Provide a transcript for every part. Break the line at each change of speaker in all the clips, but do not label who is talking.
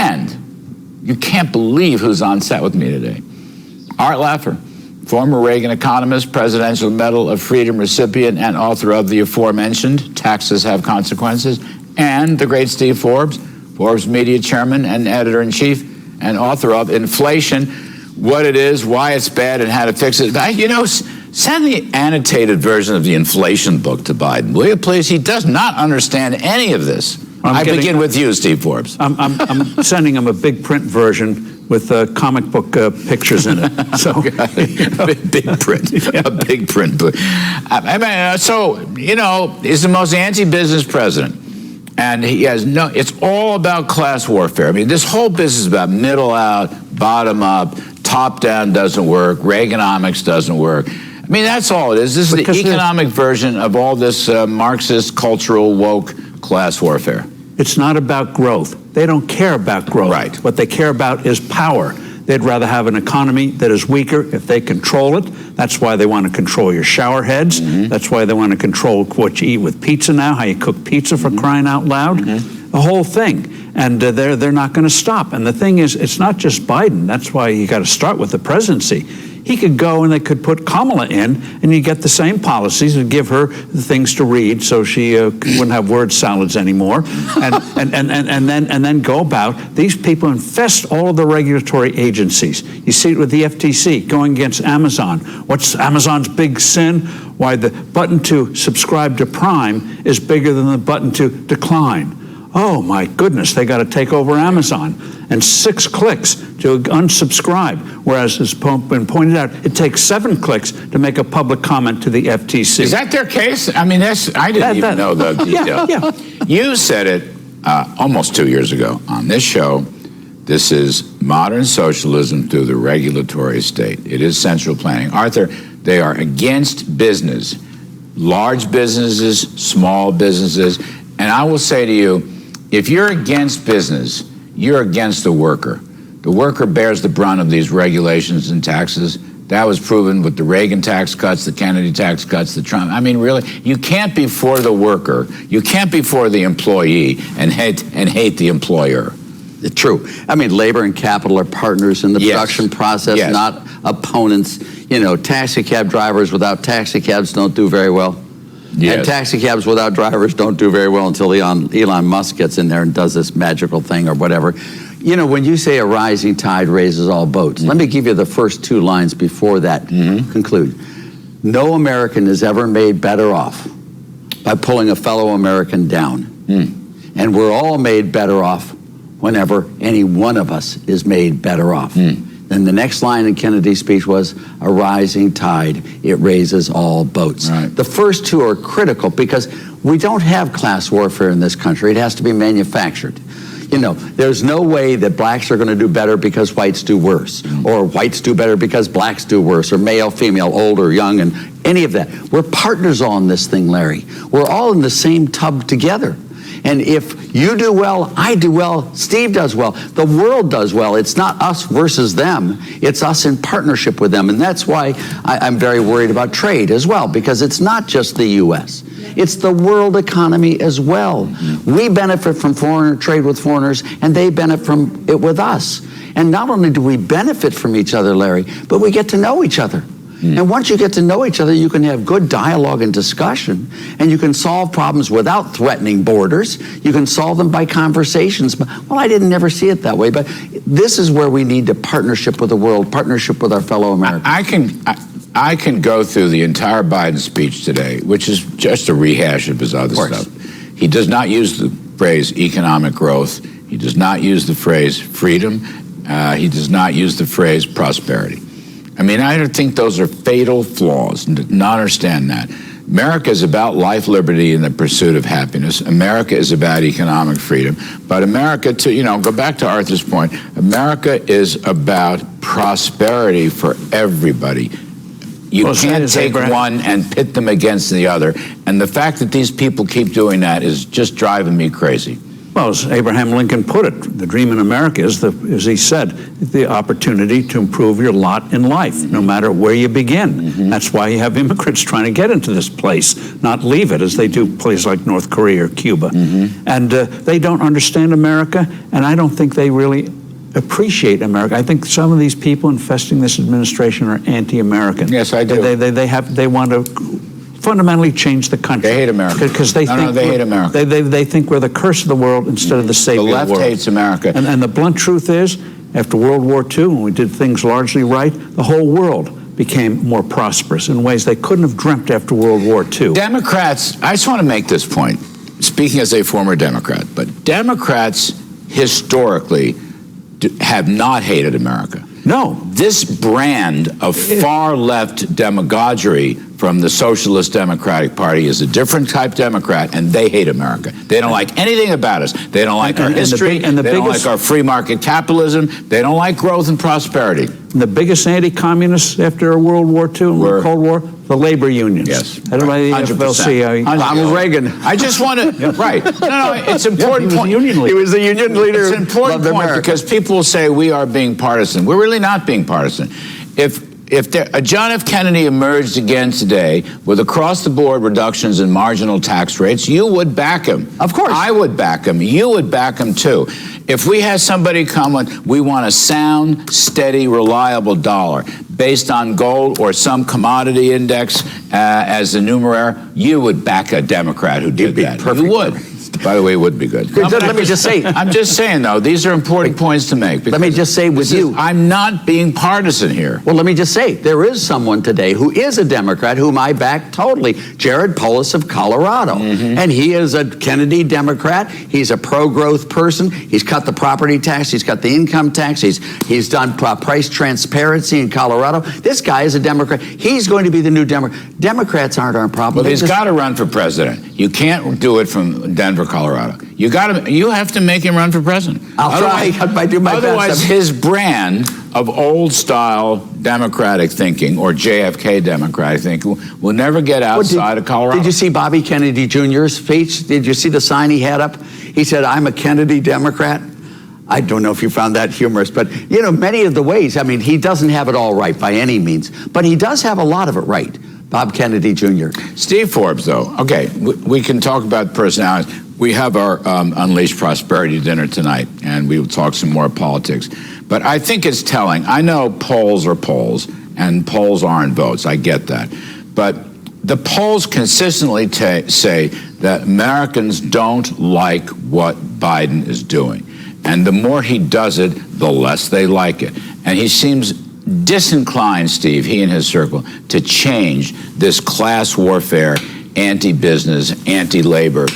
And you can't believe who's on set with me today. Art Laffer, former Reagan economist, Presidential Medal of Freedom recipient, and author of the aforementioned Taxes Have Consequences, and the great Steve Forbes, Forbes media chairman and editor-in-chief, and author of Inflation, What It Is, Why It's Bad, and How to Fix It. Send the annotated version of the inflation book to Biden, will you please? He does not understand any of this. I begin with you, Steve Forbes.
I'm sending him a big print version with comic book pictures in it. So
big print, a big print book. He's the most anti-business president. And he has it's all about class warfare. I mean, this whole business is about middle out, bottom up, top down doesn't work, Reaganomics doesn't work. I mean, that's all it is. This is the economic version of all this Marxist, cultural, woke class warfare.
It's not about growth. They don't care about growth.
Right.
What they care about is power. They'd rather have an economy that is weaker if they control it. That's why they want to control your shower heads. Mm-hmm. That's why they want to control what you eat with pizza now, how you cook pizza for crying out loud. Mm-hmm. The whole thing. And they're not going to stop. And the thing is, it's not just Biden. That's why you got to start with the presidency. He could go and they could put Kamala in, and you get the same policies and give her the things to read so she wouldn't have word salads anymore, and then go about. These people infest all of the regulatory agencies. You see it with the FTC going against Amazon. What's Amazon's big sin? Why the button to subscribe to Prime is bigger than the button to decline. Oh my goodness, they got to take over Amazon. And 6 clicks to unsubscribe, whereas, as been pointed out, it takes 7 clicks to make a public comment to the FTC.
Is that their case? I mean, I didn't even know the detail.
Yeah.
You said it almost 2 years ago on this show. This is modern socialism through the regulatory state. It is central planning. Arthur, they are against business, large businesses, small businesses. And I will say to you, if you're against business, you're against the worker. The worker bears the brunt of these regulations and taxes. That was proven with the Reagan tax cuts, the Kennedy tax cuts, the Trump. I mean, really, you can't be for the worker. You can't be for the employee and hate the employer.
True. I mean, labor and capital are partners in the production process, not opponents. You know, taxi cab drivers without taxi cabs don't do very well. Yes. And taxi cabs without drivers don't do very well until Elon Musk gets in there and does this magical thing or whatever. You know, when you say a rising tide raises all boats, let me give you the first 2 lines before that conclude. No American is ever made better off by pulling a fellow American down. And we're all made better off whenever any one of us is made better off. Then the next line in Kennedy's speech was, a rising tide, it raises all boats.
Right.
The first 2 are critical because we don't have class warfare in this country. It has to be manufactured. You know, there's no way that blacks are going to do better because whites do worse, or whites do better because blacks do worse, or male, female, old or young, and any of that. We're partners on this thing, Larry. We're all in the same tub together. And if you do well, I do well, Steve does well, the world does well. It's not us versus them. It's us in partnership with them. And that's why I'm very worried about trade as well, because it's not just the U.S. It's the world economy as well. We benefit from foreign trade with foreigners, and they benefit from it with us. And not only do we benefit from each other, Larry, but we get to know each other. And once you get to know each other, you can have good dialogue and discussion, and you can solve problems without threatening borders. You can solve them by conversations. But, well, I didn't never see it that way, but this is where we need to partnership with the world, partnership with our fellow Americans.
I can go through the entire Biden speech today, which is just a rehash of his other stuff. He does not use the phrase economic growth. He does not use the phrase freedom. He does not use the phrase prosperity. I mean, I think those are fatal flaws, not understand that. America is about life, liberty, and the pursuit of happiness. America is about economic freedom. But America, go back to Arthur's point, America is about prosperity for everybody. You can't take one and pit them against the other. And the fact that these people keep doing that is just driving me crazy.
Well, as Abraham Lincoln put it, the dream in America is, as he said, the opportunity to improve your lot in life, no matter where you begin. That's why you have immigrants trying to get into this place, not leave it, as they do places like North Korea or Cuba. And they don't understand America, and I don't think they really appreciate America. I think some of these people infesting this administration are anti-American.
Yes, I do.
They want to fundamentally change the country.
They hate America.
Because they think
they hate America.
They think we're the curse of the world instead of the savior
The
of the world.
left hates America.
And the blunt truth is, after World War II, when we did things largely right, the whole world became more prosperous in ways they couldn't have dreamt after World War II.
Democrats, I just want to make this point, speaking as a former Democrat, but Democrats historically have not hated America.
No.
This brand of far-left demagoguery from the Socialist Democratic Party is a different type Democrat, and they hate America. They don't like anything about us. They don't like our history. They don't like our free market capitalism. They don't like growth and prosperity.
The biggest anti-communists after World War II and the Cold War, the labor unions.
Yes.
Everybody,
100%.
Ronald Reagan.
I just want to, right. No, it's an important point.
He was the union leader.
It's an important point because people will say we are being partisan. We're really not being partisan. If John F. Kennedy emerged again today with across-the-board reductions in marginal tax rates, you would back him.
Of course.
I would back him. You would back him, too. If we had somebody come and we want a sound, steady, reliable dollar based on gold or some commodity index as the numeraire, you would back a Democrat who did that. You would. By the way, it would be good.
Let me just say.
I'm just saying, though, these are important points to make.
Let me just say with you.
I'm not being partisan here.
Well, let me just say, there is someone today who is a Democrat whom I back totally, Jared Polis of Colorado. And he is a Kennedy Democrat. He's a pro-growth person. He's cut the property tax. He's cut the income tax. He's done price transparency in Colorado. This guy is a Democrat. He's going to be the new Democrat. Democrats aren't our problem.
Well, he's got to run for president. You can't do it from Denver, Colorado. You have to make him run for president.
I'll try. I do my best.
Otherwise, his brand of old-style Democratic thinking or JFK Democratic thinking will never get outside of Colorado.
Did you see Bobby Kennedy Jr.'s speech? Did you see the sign he had up? He said, "I'm a Kennedy Democrat." I don't know if you found that humorous, but, you know, many of the ways, I mean, he doesn't have it all right by any means, but he does have a lot of it right. Bob Kennedy Jr.
Steve Forbes, though. Okay, we can talk about personalities. We have our Unleashed Prosperity dinner tonight, and we will talk some more politics. But I think it's telling. I know polls are polls, and polls aren't votes. I get that. But the polls consistently say that Americans don't like what Biden is doing. And the more he does it, the less they like it. And he seems disinclined, Steve, he and his circle, to change this class warfare, anti-business, anti-labor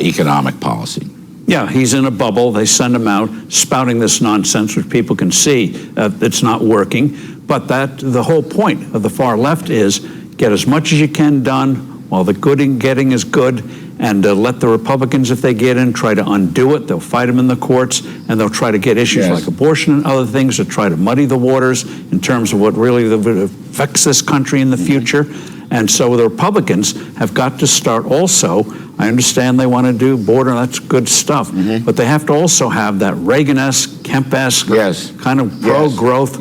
economic policy.
Yeah, he's in a bubble. They send him out spouting this nonsense, which people can see it's not working. But the whole point of the far left is get as much as you can done while the getting is good, and let the Republicans, if they get in, try to undo it. They'll fight them in the courts, and they'll try to get issues like abortion and other things to try to muddy the waters in terms of what really affects this country in the future. And so the Republicans have got to start also. I understand they want to do border, that's good stuff, but they have to also have that Reagan-esque, Kemp-esque kind of pro-growth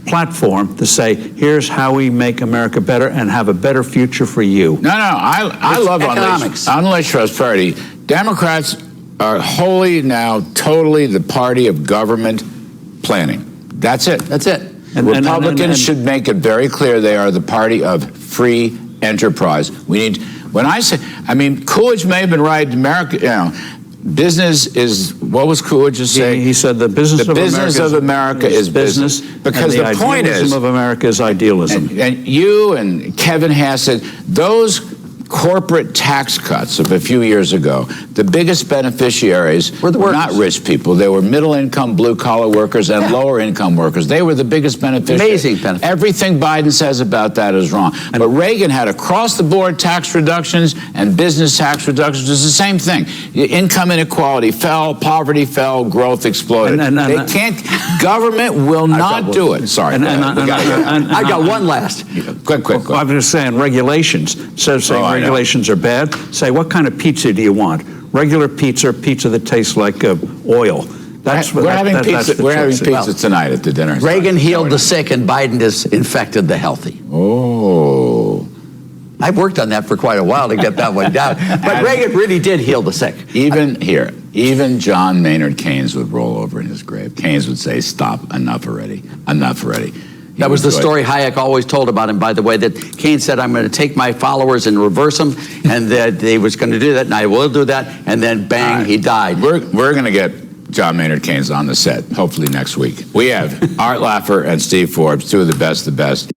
platform to say, here's how we make America better and have a better future for you.
No, I love economics. Unleashed Prosperity. Democrats are wholly now totally the party of government planning. That's it.
That's it.
And Republicans should make it very clear they are the party of free enterprise. We need, when I say, I mean, Coolidge may have been right. America, you know, business is, what was Coolidge just saying?
He said the business of America is business.
Because the point is,
idealism of America is idealism.
And you and Kevin Hass said, those corporate tax cuts of a few years ago, the biggest beneficiaries were not rich people. They were middle-income, blue-collar workers and lower-income workers. They were the biggest beneficiaries.
Amazing benefit.
Everything Biden says about that is wrong. But Reagan had across-the-board tax reductions and business tax reductions. It's the same thing. Income inequality fell, poverty fell, growth exploded. They can't, government will not do it. Sorry.
I got one last.
Quick.
I'm just saying regulations. Instead of saying regulations are bad, say what kind of pizza do you want? regular pizza, pizza that tastes like oil.
We're having pizza tonight at the dinner.
Reagan healed the sick, and Biden has infected the healthy.
Oh.
I've worked on that for quite a while to get that one down. But Reagan really did heal the sick.
Even John Maynard Keynes would roll over in his grave. Keynes would say, "Stop, enough already, enough already."
That was the story Hayek always told about him, by the way, that Keynes said, "I'm going to take my followers and reverse them," and that he was going to do that, and I will do that, and then bang, he died.
We're going to get John Maynard Keynes on the set, hopefully next week. We have Art Laffer and Steve Forbes, two of the best.